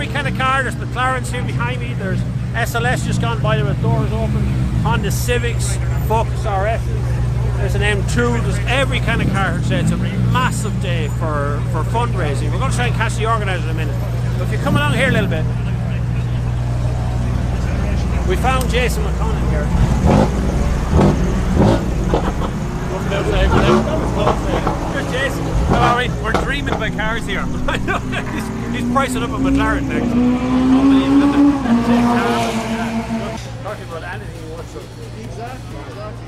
every kind of car. There's McLarens here behind me. There's SLS just gone by there with doors open. Honda Civics, Focus RSs. There's an M2. There's every kind of car here today. It's a massive day for fundraising. We're going to try and catch the organizer in a minute. But if you come along here a little bit, we found Jason McConnell here. Here's Jason. How are we? We're dreaming about cars here. I know. He's pricing up a McLaren next. Unbelievable, isn't it? Talking about anything you want to. Exactly,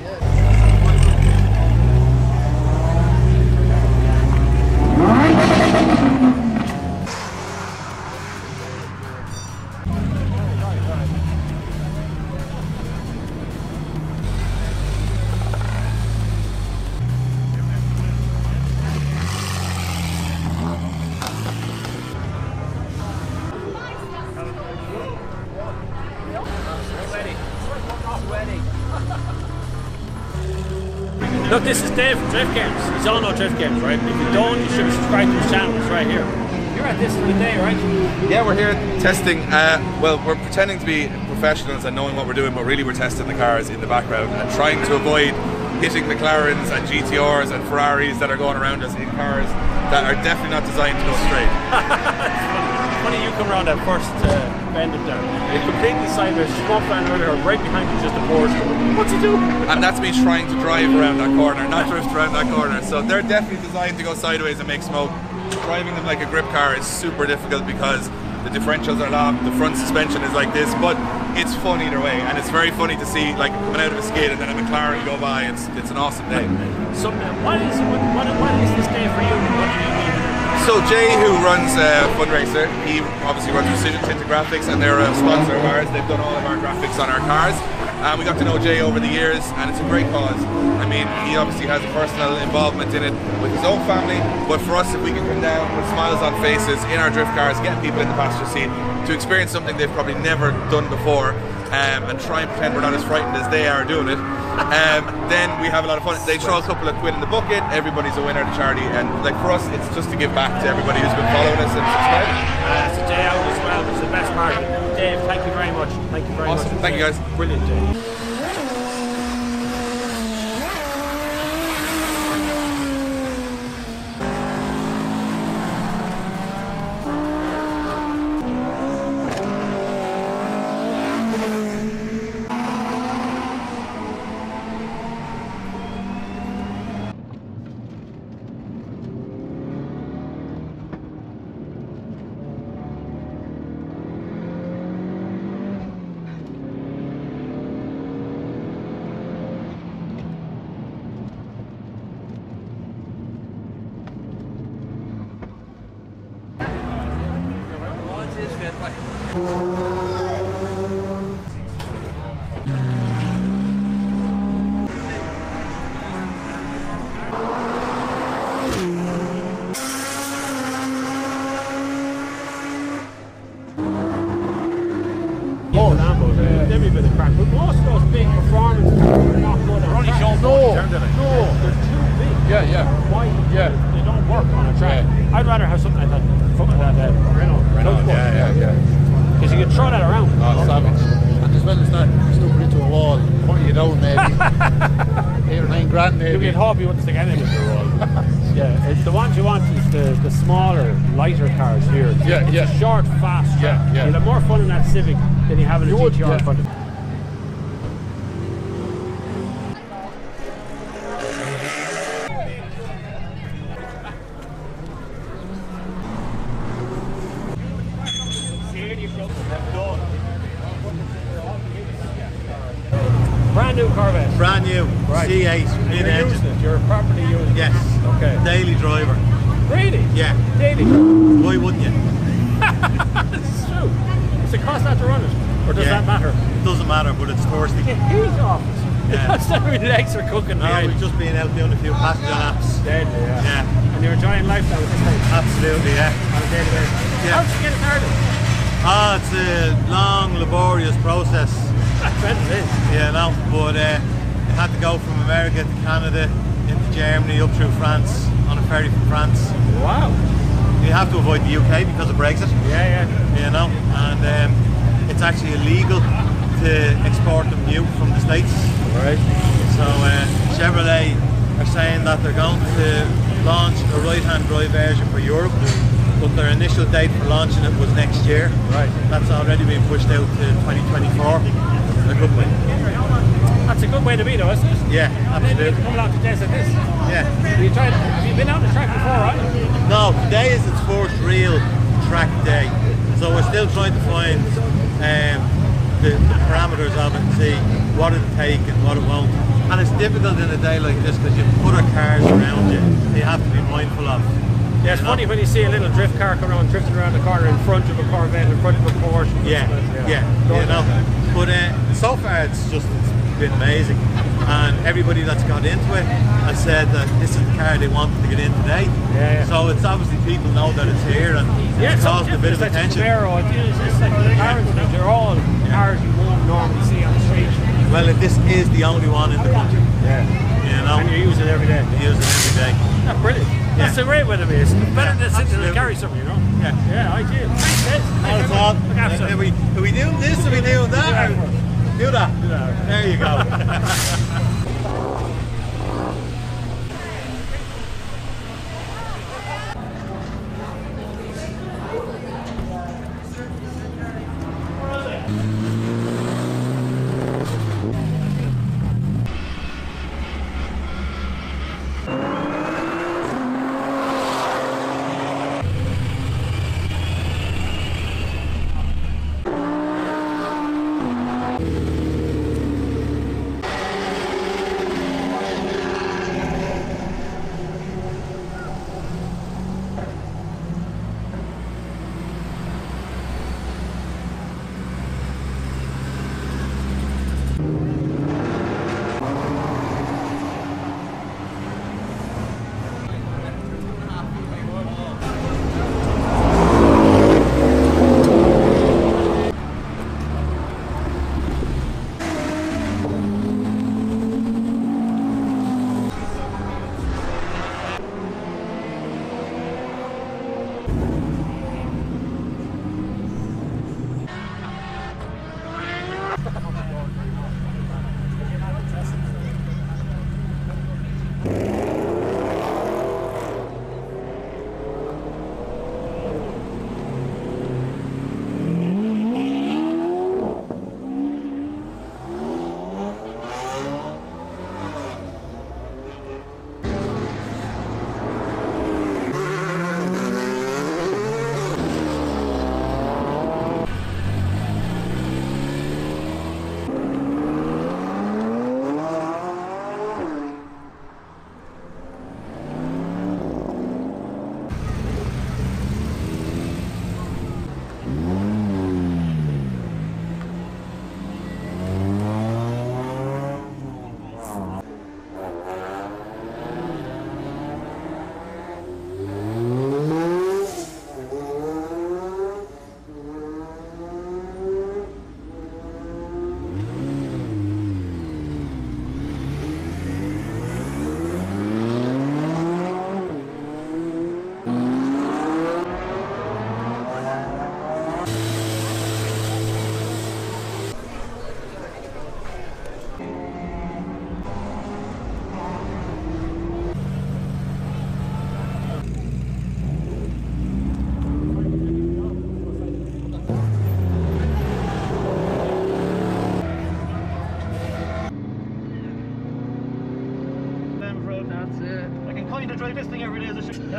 yeah. Look, this is Dave from Drift Games. He's all know Drift Games, right? If you don't, you should subscribe to his channel. It's right here. You're at this for the day, right? Yeah, we're here testing. Well, we're pretending to be professionals and knowing what we're doing, but really we're testing the cars in the background and trying to avoid hitting McLarens and GTRs and Ferraris that are going around us in cars that are definitely not designed to go straight. Funny you come around that first bend up there. It's completely sideways, swamp down earlier, right behind you just a Porsche. What's he doing? And that's me trying to drive around that corner, not drift around that corner. So they're definitely designed to go sideways and make smoke. Driving them like a grip car is super difficult because the differentials are locked, the front suspension is like this, but it's fun either way, and it's very funny to see like coming out of a skid and then a McLaren go by. It's an awesome day. So what is this day for you? What do you mean? So Jay, who runs Fundracer, he obviously runs Precision Tinted Graphics, and they're a sponsor of ours. They've done all of our graphics on our cars. We got to know Jay over the years, and it's a great cause. I mean, he obviously has a personal involvement in it with his own family, but for us, if we can come down with smiles on faces in our drift cars, getting people in the passenger seat to experience something they've probably never done before, and try and pretend we're not as frightened as they are doing it, then we have a lot of fun. They throw a couple of quid in the bucket, everybody's a winner of the charity, and like for us, it's just to give back to everybody who's been following us and subscribing. It's a day out as well, which is the best part. Dave, thank you very much. Thank you very much. Awesome, thank you guys. Brilliant, Dave. Every bit of crack, but most of those big performance cars are not good. They're only shown they're too big. Yeah. Why? Yeah. They don't work on a track. Yeah. I'd rather have something like that Renault. Yeah. Because you can throw that around. Oh, savage. And as well as that, stuck into a wall, point you down maybe. 8 or 9 grand maybe. You'd hope you wouldn't stick anything into the wall. Yeah, it's the ones you want is the smaller, lighter cars here. It's a short, fast track. Yeah. You'll have more fun in that Civic than you have in a GTR in front of you. Brand new Corvette. Brand new, right. C8, mid-engine. You're a property user. Yes. Okay. Daily driver. Really? Yeah. Daily driver. Why wouldn't you? It's true. Does it cost that to run it? Or does that matter? It doesn't matter, but it's thirsty. It's a huge office. That's not really legs are cooking. No, we've just been out doing a few passenger laps. Deadly, Yeah. And you're enjoying life now with this thing? Absolutely, yeah. On a daily basis. Yeah. How did you get it started? It's a long, laborious process. I bet it is. Yeah, no, but I had to go from America to Canada, into Germany, up through France, on a ferry from France. Wow. you have to avoid the UK because of Brexit. Yeah, You know, and it's actually illegal to export them new from the States. Right. So Chevrolet are saying that they're going to launch a right-hand drive version for Europe, but their initial date for launching it was next year. Right. That's already been pushed out to 2024. A good way. That's a good way to be, though, isn't it? Yeah, And then you absolutely. come along to days like this. Yeah. Have you been out on the track before, right? No, today is its first real track day, so we're still trying to find the parameters of it and see what it'll take and what it won't. And it's difficult in a day like this because you have other cars around you you have to be mindful of. Yeah, it's funny when you see a little drift car come around, drifting around the corner in front of a Corvette, in front of a Porsche. Yeah, you know. But so far it's been amazing, and everybody that's got into it has said that this is the car they wanted to get in today. Yeah. So it's obviously people know that it's here and Yeah, it's caused a bit of like attention. It's like the cars, they're all cars you won't normally see on the street. Well, this is the only one in the country. Yeah. You know, And you use it every day. you use it every day. Yeah, brilliant. That's a great way to be. It's better than sitting absolutely. and carry something, you know? Yeah. Yeah, I do. Thanks, Ed. Not at all. Look after Are we doing this? Are we doing that? Do that. There you go. to drive this thing every day as a shoot.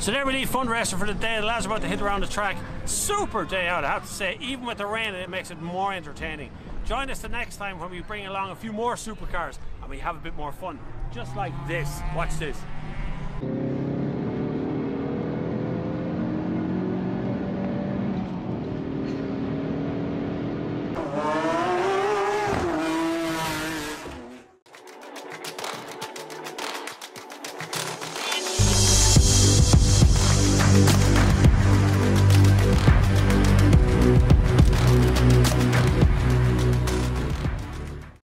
So there we leave Fundracer for the day. The lads are about to hit around the track. Super day out, I have to say. Even with the rain, it makes it more entertaining. Join us the next time when we bring along a few more supercars and we have a bit more fun. Just like this. Watch this.